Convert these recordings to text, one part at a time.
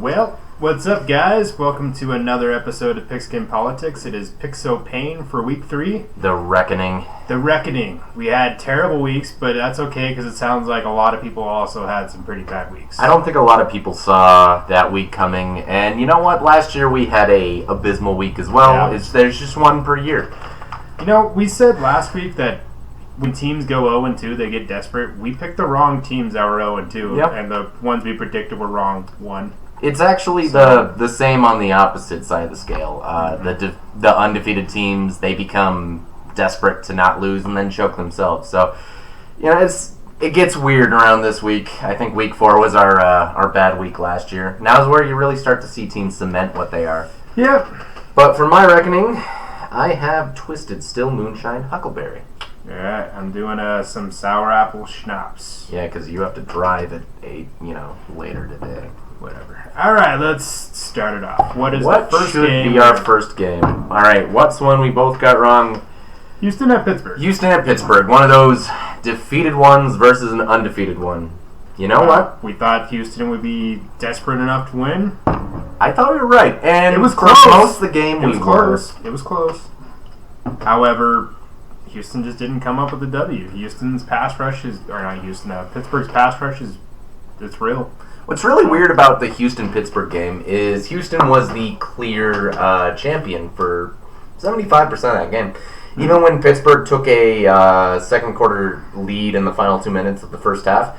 Well, what's up, guys? Welcome to another episode of Pigskin Politics. It is Pixopain for week 3. The Reckoning. The Reckoning. We had terrible weeks, but that's okay because it sounds like a lot of people also had some pretty bad weeks. I don't think a lot of people saw that week coming, and you know what? Last year we had a abysmal week as well. Yeah. There's just one per year. You know, we said last week that when teams go 0-2, they get desperate. We picked the wrong teams that were 0-2, Yep. and the ones we predicted were wrong. One. It's actually the same on the opposite side of the scale. The undefeated teams, they become desperate to not lose and then choke themselves. So, you know, it gets weird around this week. I think week 4 was our bad week last year. Now is where you really start to see teams cement what they are. Yep. But for my reckoning, I have Twisted Still Moonshine Huckleberry. Alright, I'm doing some sour apple schnapps. Yeah, because you have to drive at 8, later today. Whatever. Alright, let's start it off. What is What the first should game? be our first game? All right, what's one we both got wrong? Houston at Pittsburgh. Houston at Pittsburgh. One of those defeated ones versus an undefeated one. You know what? We thought Houston would be desperate enough to win. I thought we were right. And It was for close. most of the game, It was we close. It was close. However, Houston just didn't come up with a W. Houston's pass rush is, or not Houston, Pittsburgh's pass rush is, it's real. What's really weird about the Houston-Pittsburgh game is Houston was the clear champion for 75% of that game. Even when Pittsburgh took a second quarter lead in the final 2 minutes of the first half,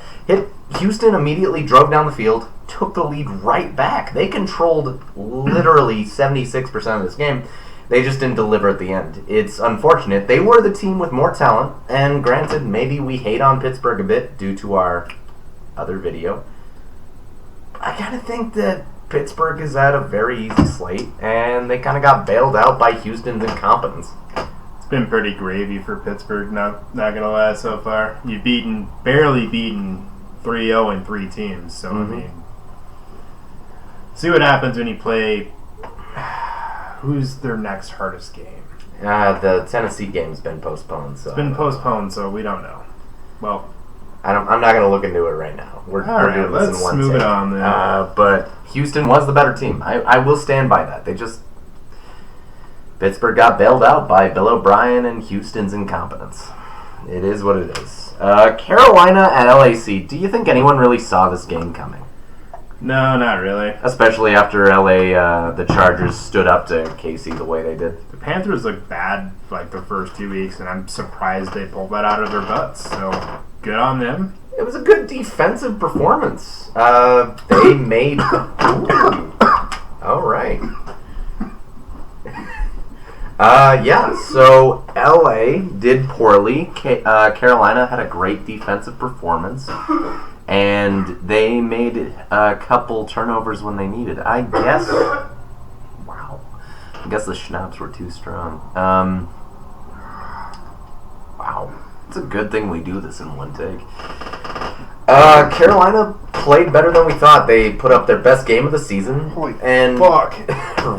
Houston immediately drove down the field, took the lead right back. They controlled literally 76% of this game. They just didn't deliver at the end. It's unfortunate. They were the team with more talent, and granted, maybe we hate on Pittsburgh a bit due to our other video. I kind of think that Pittsburgh is at a very easy slate, and they kind of got bailed out by Houston's incompetence. It's been pretty gravy for Pittsburgh, not gonna lie, so far. You've barely beaten 3-0 and 3 teams, so I mean, see what happens when you play. Who's their next hardest game? The Tennessee game's been postponed. So It's been postponed, so we don't know. Well, I'm not going to look into it right now. We're alright, doing this let's in one move take. it on then. But Houston was the better team. I will stand by that. Pittsburgh got bailed out by Bill O'Brien and Houston's incompetence. It is what it is. Carolina at LAC. Do you think anyone really saw this game coming? No, not really. Especially after the Chargers stood up to KC the way they did. The Panthers looked bad like the first 2 weeks, and I'm surprised they pulled that out of their butts. So good on them. It was a good defensive performance. They made... Ooh. All right. So LA did poorly. Carolina had a great defensive performance. And they made a couple turnovers when they needed. I guess the schnapps were too strong. Wow. It's a good thing we do this in one take. Carolina played better than we thought. They put up their best game of the season. Holy and fuck.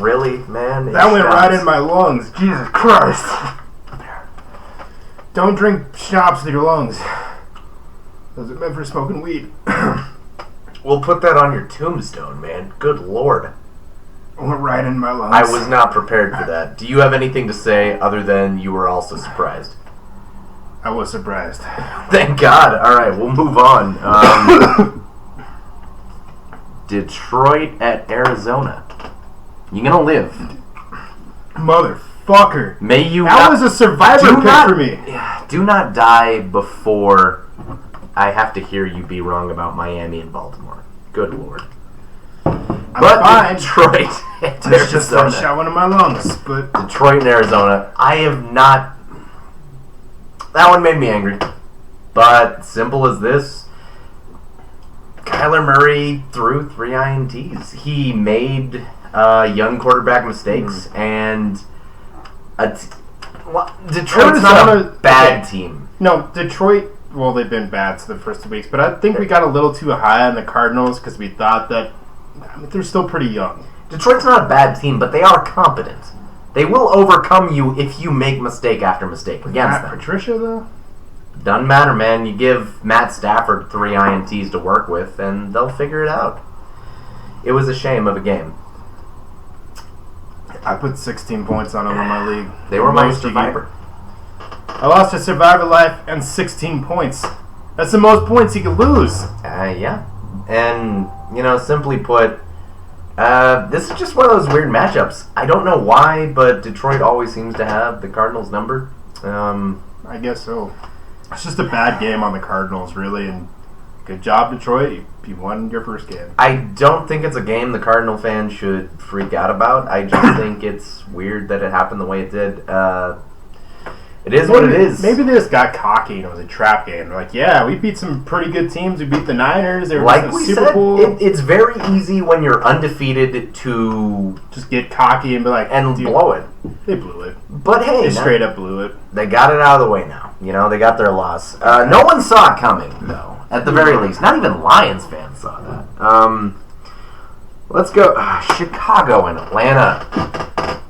Really, man? That went right in my lungs. Jesus Christ. Don't drink schnapps with your lungs. Those are meant for smoking weed. We'll put that on your tombstone, man. Good Lord. Went right in my lungs. I was not prepared for that. Do you have anything to say other than you were also surprised? I was surprised. Thank God. All right, we'll move on. Detroit at Arizona. You gonna live? Motherfucker. May you. That was a survivor pick for me. Do not die before I have to hear you be wrong about Miami and Baltimore. Good Lord. But fine. Detroit and It's just a Arizona. shot one in my lungs, but Detroit and Arizona. I have not. That one made me angry. But simple as this. Kyler Murray threw 3 INTs. He made young quarterback mistakes, and Detroit's not a bad team. No, Detroit. Well, they've been bad for the first 2 weeks, but I think we got a little too high on the Cardinals because we thought that they're still pretty young. Detroit's not a bad team, but they are competent. They will overcome you if you make mistake after mistake against them. Patricia, though? Doesn't matter, man. You give Matt Stafford 3 INTs to work with, and they'll figure it out. It was a shame of a game. I put 16 points on them in my league. They were my Most you survivor. get. I lost a survivor life and 16 points. That's the most points you could lose. Yeah. And, simply put, this is just one of those weird matchups. I don't know why, but Detroit always seems to have the Cardinals' number. I guess so. It's just a bad game on the Cardinals, really, and good job, Detroit. You won your first game. I don't think it's a game the Cardinal fans should freak out about. I just think it's weird that it happened the way it did. It is what it is. Maybe they just got cocky and it was a trap game. They're like, yeah, we beat some pretty good teams. We beat the Niners. They were like in the we Super said, Bowl. it's very easy when you're undefeated to just get cocky and be like, and blow it. They blew it. But hey, they straight up blew it. They got it out of the way now. They got their loss. No one saw it coming, though. At the very least, not even Lions fans saw that. Let's go Chicago and Atlanta.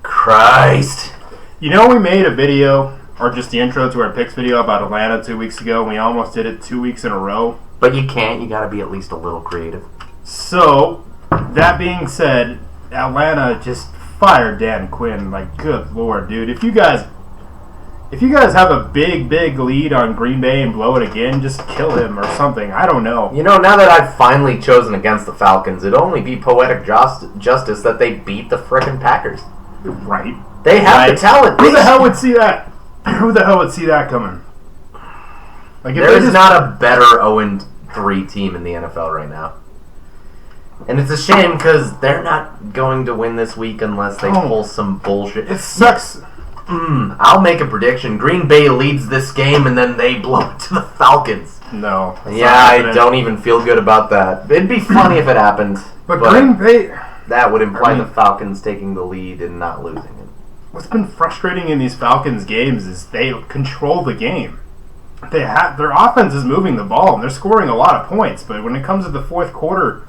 Christ. We made a video, or just the intro to our picks video about Atlanta 2 weeks ago, and we almost did it 2 weeks in a row. But you can't. You got to be at least a little creative. So, that being said, Atlanta just fired Dan Quinn. Like, good lord, dude. If you guys have a big lead on Green Bay and blow it again, just kill him or something. I don't know. Now that I've finally chosen against the Falcons, it'd only be poetic justice that they beat the frickin' Packers. Right. They have the talent. Who the hell would see that? Who the hell would see that coming? Like, there is not a better 0-3 team in the NFL right now. And it's a shame because they're not going to win this week unless they pull some bullshit. It sucks. I'll make a prediction. Green Bay leads this game and then they blow it to the Falcons. No. Yeah, I don't even feel good about that. It'd be funny if it happened. But Green Bay... That would imply the Falcons taking the lead and not losing it. What's been frustrating in these Falcons games is they control the game. Their offense is moving the ball and they're scoring a lot of points, but when it comes to the fourth quarter,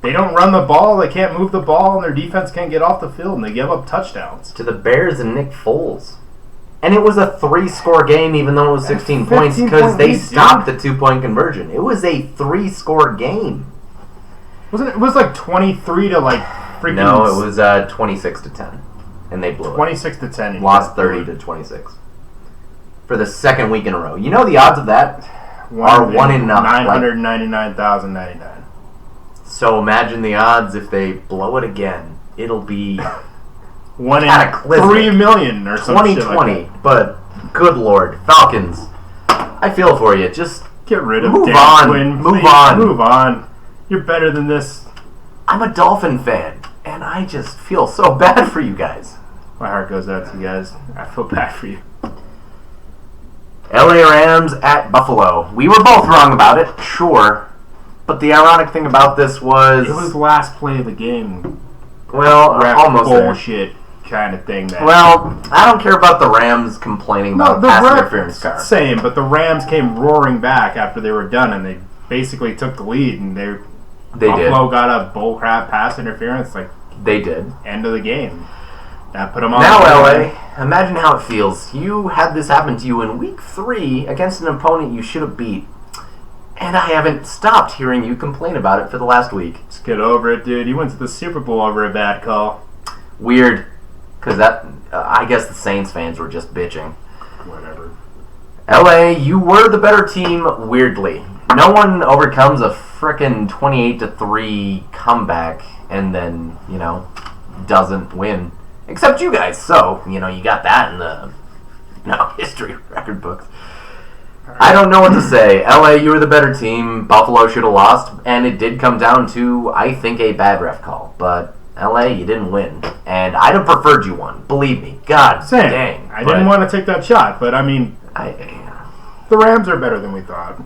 they don't run the ball, they can't move the ball, and their defense can't get off the field, and they give up touchdowns. To the Bears and Nick Foles. And it was a 3-score game even though it was 16 points because they stopped the 2-point conversion. It was a 3-score game. Wasn't it? It was like 23 to like freaking... No, it was 26-10. And they blew 26-10. Lost 30-26. For the second week in a row. The odds of that are 1 in 999,099. So imagine the odds if they blow it again. It'll be 1 in 3 million or something. 2020. Like that. But good lord, Falcons. I feel for you. Just get rid of move Dan on. Quinn. Move Please, on. Move on. You're better than this. I'm a Dolphin fan, and I just feel so bad for you guys. My heart goes out to you guys. I feel bad for you. LA Rams at Buffalo. We were both wrong about it, sure. But the ironic thing about this was... It was last play of the game. Well, almost bullshit kind of thing. Well, I don't care about the Rams complaining about pass interference car. Same, but the Rams came roaring back after they were done, and they basically took the lead, and Buffalo got a bullcrap pass interference. They did. End of the game. That put them on. Now, LA, imagine how it feels. You had this happen to you in week 3 against an opponent you should have beat. And I haven't stopped hearing you complain about it for the last week. Just get over it, dude. You went to the Super Bowl over a bad call. Weird. Because I guess the Saints fans were just bitching. Whatever. LA, you were the better team, weirdly. No one overcomes a frickin' 28-3 comeback and then, doesn't win. Except you guys. So, you got that in the history record books. I don't know what to say. LA, you were the better team. Buffalo should have lost. And it did come down to, I think, a bad ref call. But LA, you didn't win. And I'd have preferred you won. Believe me. God dang. I didn't want to take that shot. But, the Rams are better than we thought.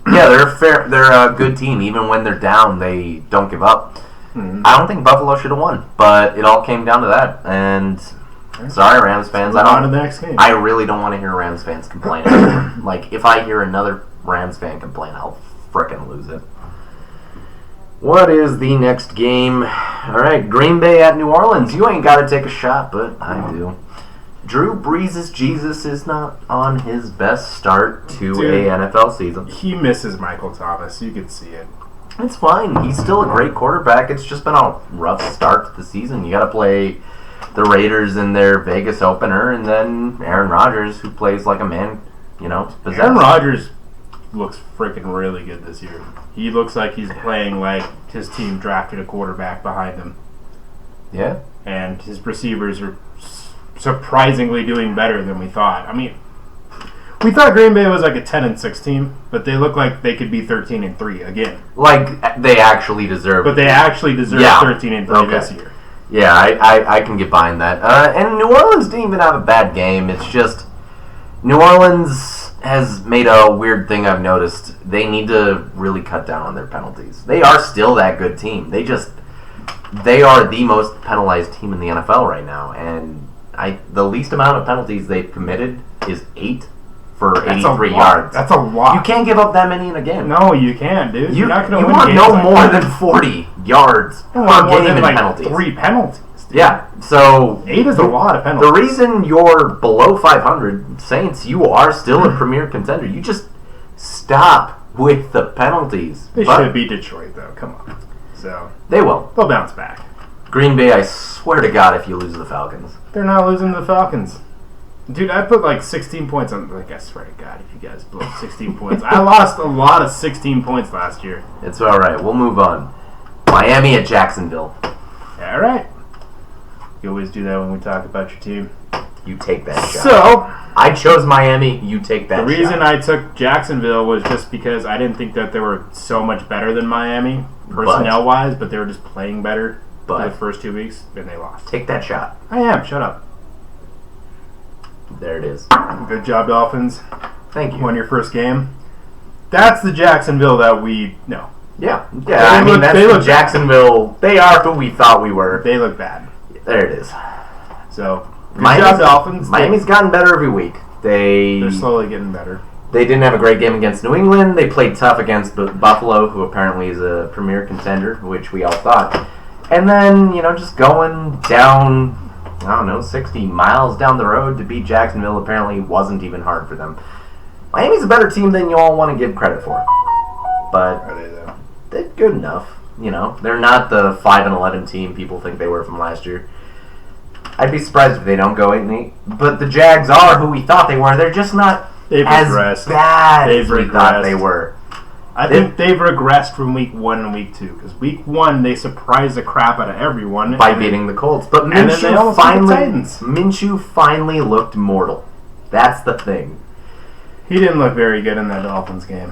Yeah, they're a good team. Even when they're down, they don't give up. Mm-hmm. I don't think Buffalo should have won. But it all came down to that. And... Sorry, Rams fans. I really don't want to hear Rams fans complain. If I hear another Rams fan complain, I'll frickin' lose it. What is the next game? All right, Green Bay at New Orleans. You ain't got to take a shot, but I do. Drew Brees' Jesus is not on his best start to a NFL season. He misses Michael Thomas. You can see it. It's fine. He's still a great quarterback. It's just been a rough start to the season. You got to play the Raiders in their Vegas opener, and then Aaron Rodgers, who plays like a man, possessed. Aaron Rodgers looks freaking really good this year. He looks like he's playing like his team drafted a quarterback behind him. Yeah. And his receivers are surprisingly doing better than we thought. I mean, we thought Green Bay was like a 10-6 team, but they look like they could be 13-3 again. Like they actually deserve. But they actually deserve 13-3 this year. Yeah, I can get behind that. And New Orleans didn't even have a bad game. It's just New Orleans has made a weird thing I've noticed. They need to really cut down on their penalties. They are still that good team. They are the most penalized team in the NFL right now. And the least amount of penalties they've committed is 8 for 83 yards. That's a lot. You can't give up that many in a game. No, you can't, dude. You're not going to win want games no like more that. than 40 yards per more game than in like penalties. 3 penalties. Dude. Yeah, so 8 is a lot of penalties. The reason you're below 500, Saints, you are still a premier contender. You just stop with the penalties. They should beat Detroit, though. Come on. So they will. They'll bounce back. Green Bay, I swear to God, if you lose to the Falcons. They're not losing to the Falcons. Dude, I put like 16 points on. Like, I swear to God, if you guys blow 16 points. I lost a lot of 16 points last year. It's all right. We'll move on. Miami at Jacksonville. All right. You always do that when we talk about your team. You take that shot. So, I chose Miami. You take that shot. The reason I took Jacksonville was just because I didn't think that they were so much better than Miami, personnel-wise, but they were just playing better for the first 2 weeks, and they lost. Take that shot. I am. Shut up. There it is. Good job, Dolphins. Thank you. Won your first game. That's the Jacksonville that we know. Yeah. That's Jacksonville. They are who we thought we were. They look bad. There it is. So, good job, Dolphins. Miami's gotten better every week. They're slowly getting better. They didn't have a great game against New England. They played tough against Buffalo, who apparently is a premier contender, which we all thought. And then, just going down, 60 miles down the road to beat Jacksonville apparently wasn't even hard for them. Miami's a better team than you all want to give credit for. But are they, though? They're good enough. They're not the 5-11 team people think they were from last year. I'd be surprised if they don't go 8-8. But the Jags are who we thought they were. They're just not as bad as we thought they were. I think they've regressed from week 1 and week 2. Because week 1, they surprised the crap out of everyone. By beating the Colts. But Minshew finally looked mortal. That's the thing. He didn't look very good in that Dolphins game.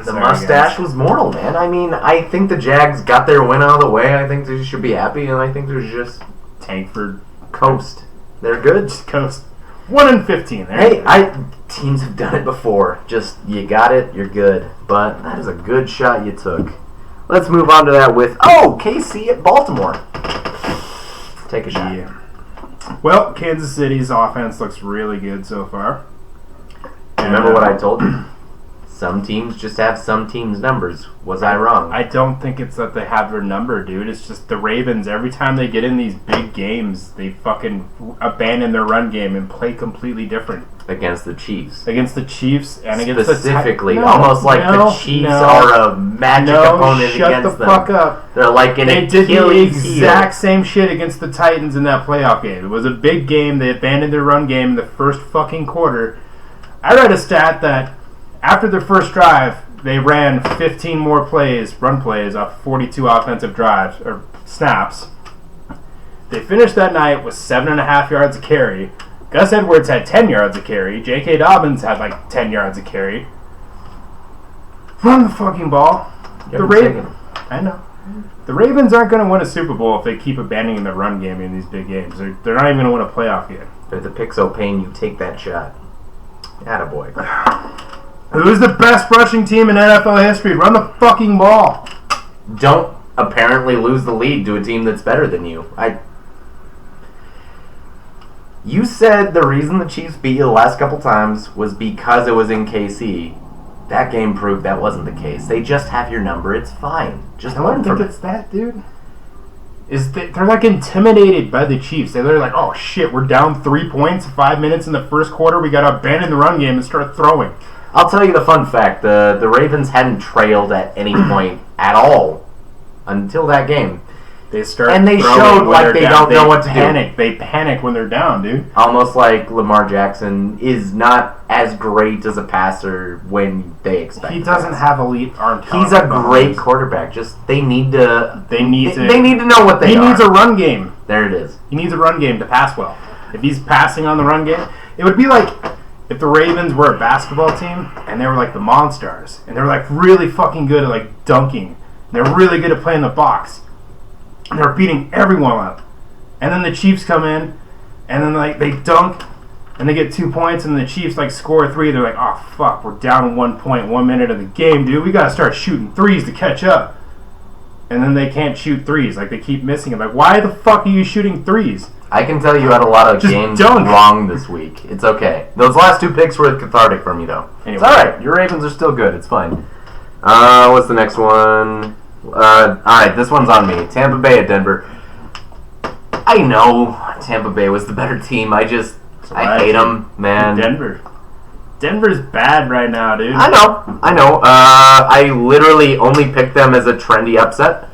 The mustache was mortal, man. I mean, I think the Jags got their win out of the way. I think they should be happy. And I think there's just Tankford. Coast. They're good. Just coast. 1-15. Teams have done it before. Just, you got it, you're good. But that is a good shot you took. Let's move on to that with, KC at Baltimore. Take a shot. Yeah. Well, Kansas City's offense looks really good so far. Remember what I told you? Some teams just have some teams' numbers. Was I wrong? I don't think it's that they have their number, dude. It's just the Ravens, every time they get in these big games, they fucking abandon their run game and play completely different. Against the Chiefs. Against the Chiefs and against the Specifically. Almost like the Chiefs are a magic opponent against them. Shut the fuck up. They're like an Achilles heel. They did the exact same shit against the Titans in that playoff game. It was a big game. They abandoned their run game in the first fucking quarter. I read a stat that after their first drive, they ran 15 more run plays off 42 offensive drives, or snaps. They finished that night with 7.5 yards a carry. Gus Edwards had 10 yards a carry. J.K. Dobbins had like 10 yards a carry. Run the fucking ball. I know. The Ravens aren't going to win a Super Bowl if they keep abandoning the run game in these big games. They're not even going to win a playoff game. But if the pick's so pain, you take that shot. Attaboy. Who's the best rushing team in NFL history? Run the fucking ball. Don't apparently lose the lead to a team that's better than you. You said the reason the Chiefs beat you the last couple times was because it was in KC. That game proved that wasn't the case. They just have your number. It's fine. Just I don't think it's that, dude. They're like intimidated by the Chiefs. They're like, oh shit, we're down 3 points, 5 minutes in the first quarter. We got to abandon the run game and start throwing. I'll tell you the fun fact. The Ravens hadn't trailed at any point at all until that game. They start And they throwing showed when like they're they down. don't know what to do. They panic when they're down, dude. Almost like Lamar Jackson is not as great as a passer when they expect. He doesn't have elite arm talent. He's a great quarterback. Just they need to know what He needs a run game. There it is. He needs a run game to pass well. If he's passing on the run game, it would be like if the Ravens were a basketball team and they were like the Monstars and they were like really fucking good at like dunking. And they're really good at playing the box. And they're beating everyone up. And then the Chiefs come in and then like they dunk and they get 2 points and the Chiefs like score 3. They're like, oh fuck, we're down 1 point, 1 minute of the game, dude. We gotta start shooting threes to catch up. And then they can't shoot threes. Like they keep missing it. Like, why the fuck are you shooting threes? I can tell you had a lot of Just games dunk. wrong this week. It's okay. Those last 2 picks were cathartic for me, though. Anyway. It's alright. Your Ravens are still good. It's fine. What's the next one? Alright, this one's on me. Tampa Bay at Denver. I know Tampa Bay was the better team. I hate them, man. Denver's bad right now, dude. I know. I literally only picked them as a trendy upset.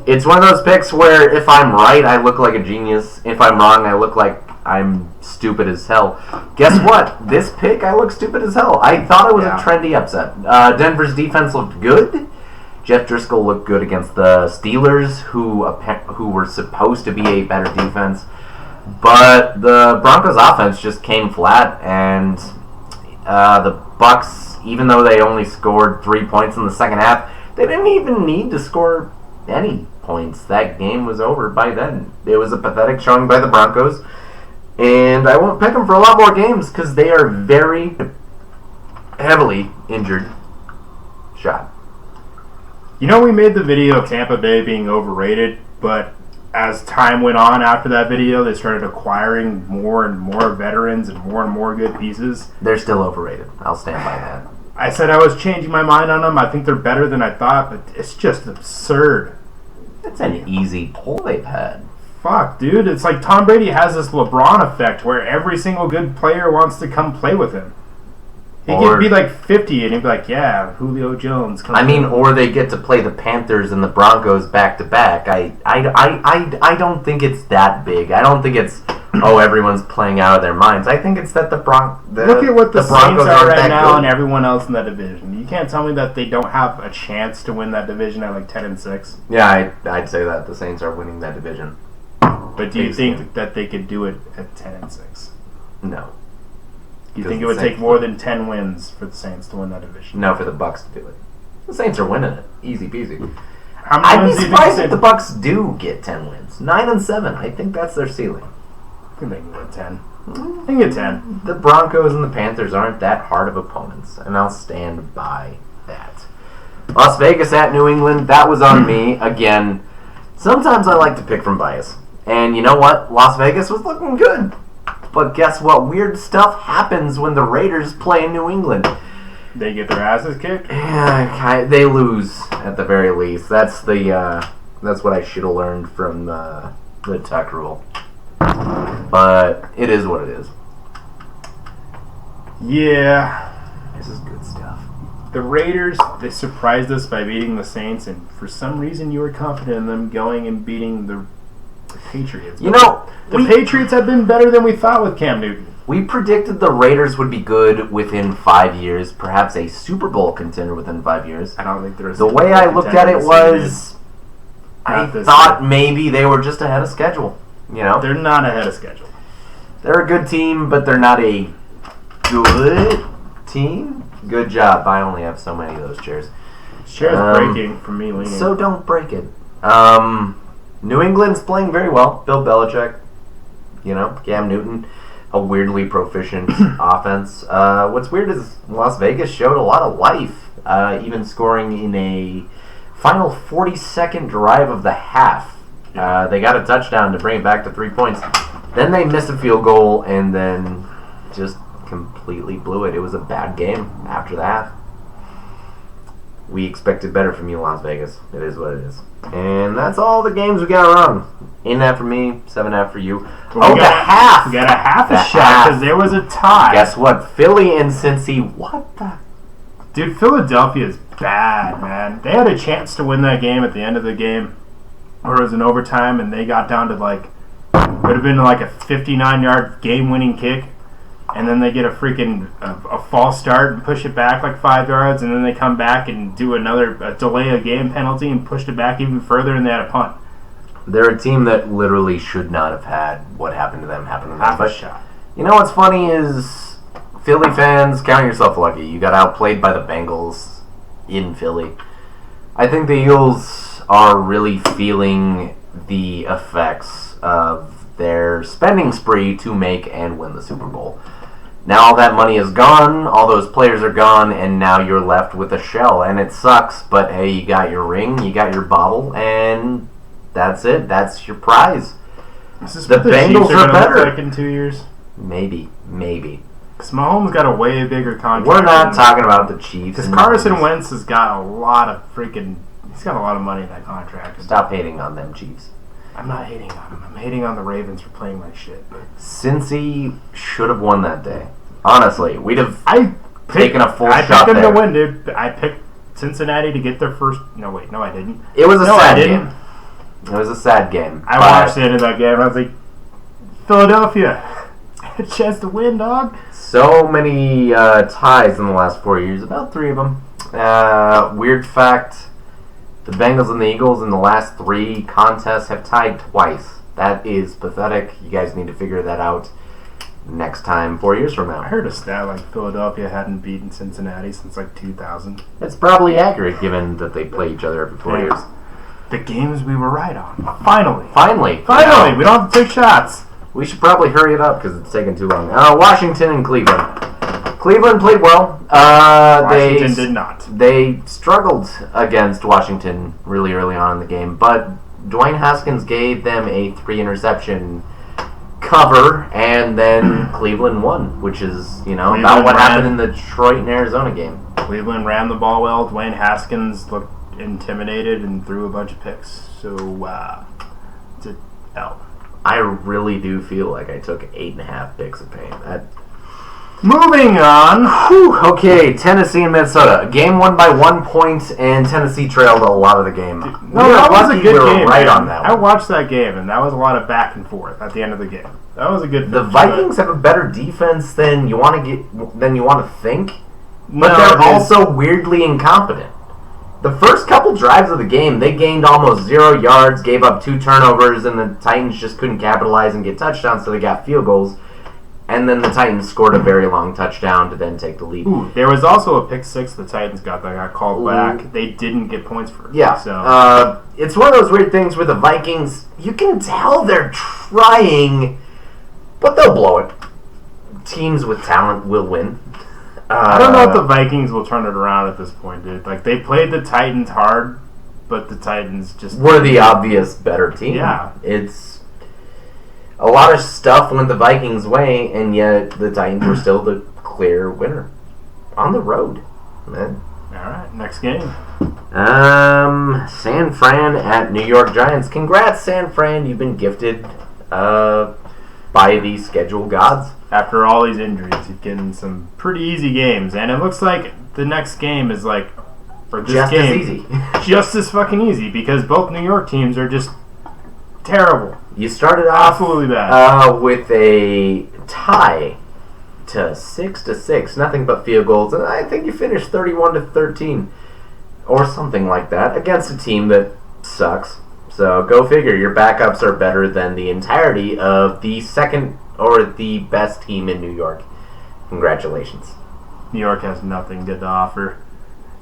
It's one of those picks where if I'm right, I look like a genius. If I'm wrong, I look like I'm stupid as hell. Guess what? This pick, I look stupid as hell. I thought it was a trendy upset. Denver's defense looked good. Jeff Driscoll looked good against the Steelers, who were supposed to be a better defense. But the Broncos' offense just came flat, and the Bucks, even though they only scored 3 points in the second half, they didn't even need to score any points. That game was over by then. It was a pathetic showing by the Broncos, and I won't pick them for a lot more games because they are very heavily injured. Shot. You know, we made the video of Tampa Bay being overrated, but as time went on after that video, they started acquiring more and more veterans and more good pieces. They're still overrated. I'll stand by that. I said I was changing my mind on them. I think they're better than I thought, but it's just absurd. It's an easy pull they've had. Fuck, dude. It's like Tom Brady has this LeBron effect where every single good player wants to come play with him. He could be like 50 and he'd be like, yeah, Julio Jones. Or they get to play the Panthers and the Broncos back to back. I don't think it's that big. I don't think it's, everyone's playing out of their minds. I think it's that look at what the Broncos Saints are right now good. And everyone else in that division. You can't tell me that they don't have a chance to win that division at like 10-6. Yeah, I'd say that the Saints are winning that division. But do you think that they could do it at 10-6? No. You think it would take more than 10 wins for the Saints to win that division? No, for the Bucks to do it. The Saints are winning it, easy peasy. I'd be surprised if the Bucks do get 10 wins. 9-7. I think that's their ceiling. I think they can get 10. They can get 10. The Broncos and the Panthers aren't that hard of opponents, and I'll stand by that. Las Vegas at New England. That was on me again. Sometimes I like to pick from bias, and you know what? Las Vegas was looking good. But guess what? Weird stuff happens when the Raiders play in New England. They get their asses kicked? Yeah, they lose at the very least. That's what I should have learned from the tuck rule. But it is what it is. Yeah. This is good stuff. The Raiders, they surprised us by beating the Saints, and for some reason you were confident in them going and beating the Patriots. You know, the Patriots have been better than we thought with Cam Newton. We predicted the Raiders would be good within 5 years, perhaps a Super Bowl contender within 5 years. I don't think there's. The way I looked at it was, I thought maybe they were just ahead of schedule. You know, they're not ahead of schedule. They're a good team, but they're not a good team. Good job. I only have so many of those chairs. Chair's breaking from me leaning. So don't break it. New England's playing very well. Bill Belichick, Cam Newton, a weirdly proficient offense. What's weird is Las Vegas showed a lot of life, even scoring in a final 40-second drive of the half. They got a touchdown to bring it back to 3 points. Then they missed a field goal and then just completely blew it. It was a bad game after the half. We expected better from you, Las Vegas. It is what it is. And that's all the games we got wrong. 8.5 for me, 7.5 for you. The half! We got a half a shot because there was a tie. Guess what? Philly and Cincy. What the Dude, Philadelphia is bad, man. They had a chance to win that game at the end of the game, or it was in overtime, and they got down to like, it would have been like a 59-yard game-winning kick, and then they get a false start and push it back like 5 yards, and then they come back and do a delay a game penalty and pushed it back even further, and they had a punt. They're a team that literally should not have had what happened to them happen to them. Half a shot. You know what's funny is Philly fans, count yourself lucky. You got outplayed by the Bengals in Philly. I think the Eagles are really feeling the effects of their spending spree to make and win the Super Bowl. Now all that money is gone, all those players are gone, and now you're left with a shell. And it sucks, but hey, you got your ring, you got your bauble, and that's it. That's your prize. Is this The what the Bengals Chiefs are are better. look like in 2 years? Maybe. Because Mahomes got a way bigger contract. We're not talking about the Chiefs. Because Carson Wentz has got a lot of he's got a lot of money in that contract. Stop hating on them Chiefs. I'm not hating on him. I'm hating on the Ravens for playing like shit. Cincy should have won that day. Honestly, we'd have taken a full I shot picked them there. to win, dude. I picked Cincinnati to get their first. No, wait, no, I didn't. It was a No, I sad didn't. game. It was a sad game. I watched the end of that game. I was like, Philadelphia, a chance to win, dog. So many ties in the last 4 years. About 3 of them. Weird fact: the Bengals and the Eagles in the last 3 contests have tied twice. That is pathetic. You guys need to figure that out next time, 4 years from I now. heard a stat like Philadelphia hadn't beaten Cincinnati since like 2000. It's probably accurate given that they play each other every 4 Yeah. years. The games we were right on. Finally. Finally, Finally, we don't have to take shots. we should probably hurry it up because it's taking too long. Washington and Cleveland. Cleveland played well. Washington did not. They struggled against Washington really early on in the game, but Dwayne Haskins gave them a 3-interception cover, and then Cleveland won, which is, Cleveland about what ran. happened in the Detroit and Arizona game. Cleveland ran the ball well. Dwayne Haskins looked intimidated and threw a bunch of picks. So, it's an L. I really do feel like I took 8.5 picks of pain. Moving on. Okay, Tennessee and Minnesota. A game won by 1 point, and Tennessee trailed a lot of the game. No, that was a good we were game. right man. on that I one. watched that game, and that was a lot of back and forth at the end of the game. That was a good. The finish, Vikings have a better defense than you want to think, but but they're also weirdly incompetent. The first couple drives of the game, they gained almost 0 yards, gave up 2 turnovers, and the Titans just couldn't capitalize and get touchdowns, so they got field goals. And then the Titans scored a very long touchdown to then take the lead. Ooh, there was also a pick six the Titans got that got called Ooh. back. They didn't get points for it. Yeah. So It's one of those weird things where the Vikings, you can tell they're trying, but they'll blow it. Teams with talent will win. I don't know if the Vikings will turn it around at this point, dude. Like, they played the Titans hard, but the Titans just We're the obvious better team. Yeah. It's a lot of stuff went the Vikings' way, and yet the Titans were still the clear winner on the road. Man. All right, next game. San Fran at New York Giants. Congrats, San Fran. You've been gifted by the schedule gods. After all these injuries, you've getting some pretty easy games, and it looks like the next game is like, for this Just game, as easy. just as fucking easy because both New York teams are just terrible, You started off absolutely bad. with a tie to 6-6, nothing but field goals, and I think you finished 31-13 or something like that against a team that sucks. So go figure. Your backups are better than the entirety of the second or the best team in New York. Congratulations. New York has nothing good to offer.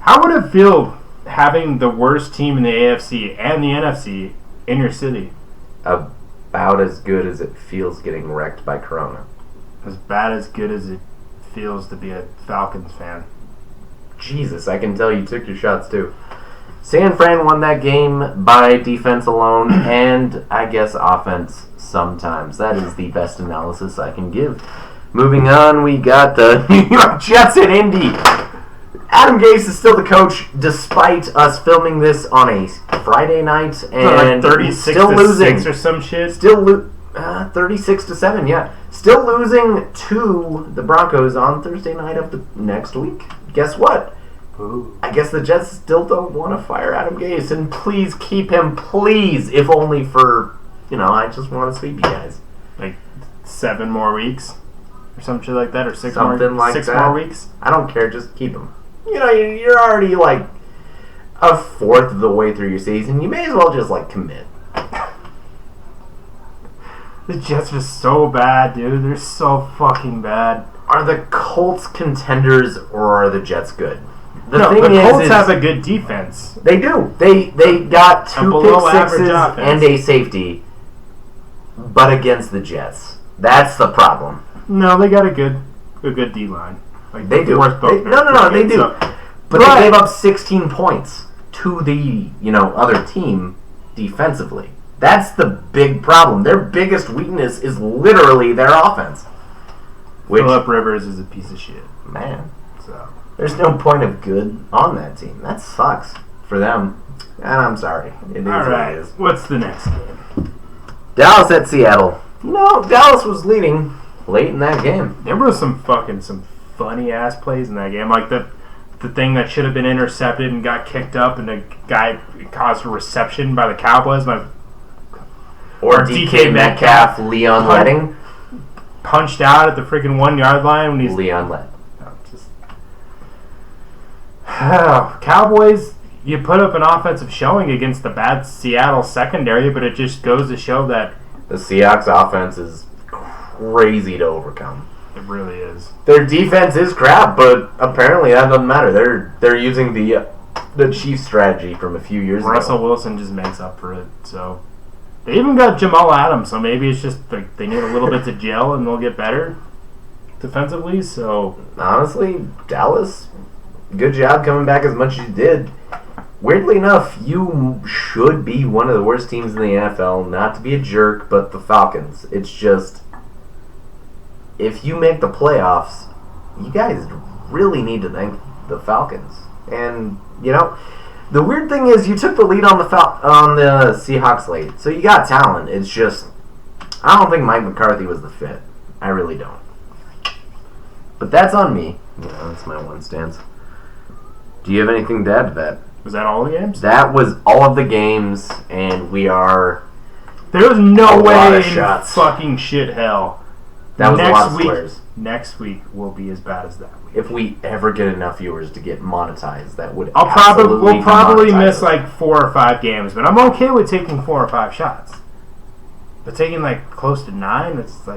How would it feel having the worst team in the AFC and the NFC in your city? About as good as it feels getting wrecked by Corona. As bad as good as it feels to be a Falcons fan. Jesus, I can tell you took your shots too. San Fran won that game by defense alone and I guess offense sometimes. That is the best analysis I can give. Moving on, we got the New York Jets at Indy. Adam Gase is still the coach despite us filming this on a Friday night and Like 36 still to losing. 6 or some shit. Still 36-7, yeah. Still losing to the Broncos on Thursday night of the next week. Guess what? Ooh. I guess the Jets still don't want to fire Adam Gase, and please keep him, please, if only for, I just want to sweep you guys. Like 7 more weeks? Or some shit like that? Or six Something like six that. more weeks? I don't care, just keep him. You're already like a fourth of the way through your season. You may as well just commit. The Jets are so bad, dude. They're so fucking bad. Are the Colts contenders or are the Jets good? The Colts have a good defense. They do. They got 2 pick sixes and a safety, but against the Jets. That's the problem. No, they got a good D line. They do. No, they do. But they gave up 16 points to the other team defensively. That's the big problem. Their biggest weakness is literally their offense. Phillip Rivers is a piece of shit. Man. So there's no point of good on that team. That sucks for them. And I'm sorry. It is all right. what it is. What's the next game? Dallas at Seattle. Dallas was leading late in that game. There were some funny ass plays in that game. Like the thing that should have been intercepted and got kicked up, and the guy caused a reception by the Cowboys. Or DK Metcalf, Leon Letting. Punched out at the freaking 1 yard line when he's Leon Lett. Cowboys, you put up an offensive showing against the bad Seattle secondary, but it just goes to show that the Seahawks offense is crazy to overcome. It really is. Their defense is crap, but apparently that doesn't matter. They're using the Chiefs strategy from a few years ago. Russell Wilson just makes up for it. So they even got Jamal Adams, so maybe it's just they need a little bit to gel and they'll get better defensively. So honestly, Dallas, good job coming back as much as you did. Weirdly enough, you should be one of the worst teams in the NFL. Not to be a jerk, but the Falcons. It's just, if you make the playoffs, you guys really need to thank the Falcons. And the weird thing is, you took the lead on the Seahawks late, so you got talent. It's just, I don't think Mike McCarthy was the fit. I really don't. But that's on me. That's my one stance. Do you have anything to add to that? Was that all the games? That was all of the games, and we are. There was no way in fucking shit hell. That was a lot of squares. Next week will be as bad as that week. If we ever get enough viewers to get monetized, that would. We'll probably miss 4 or 5 games, but I'm okay with taking 4 or 5 shots. But taking close to 9, it's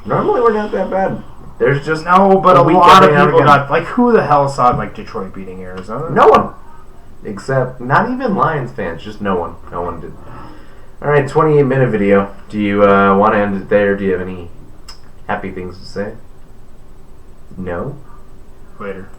normally we're not that bad. There's just no, but a lot of people got who the hell saw Detroit beating Arizona? No one. Except, not even Lions fans, just no one. No one did. Alright, 28-minute video. Do you want to end it there? Do you have any happy things to say? No? Later.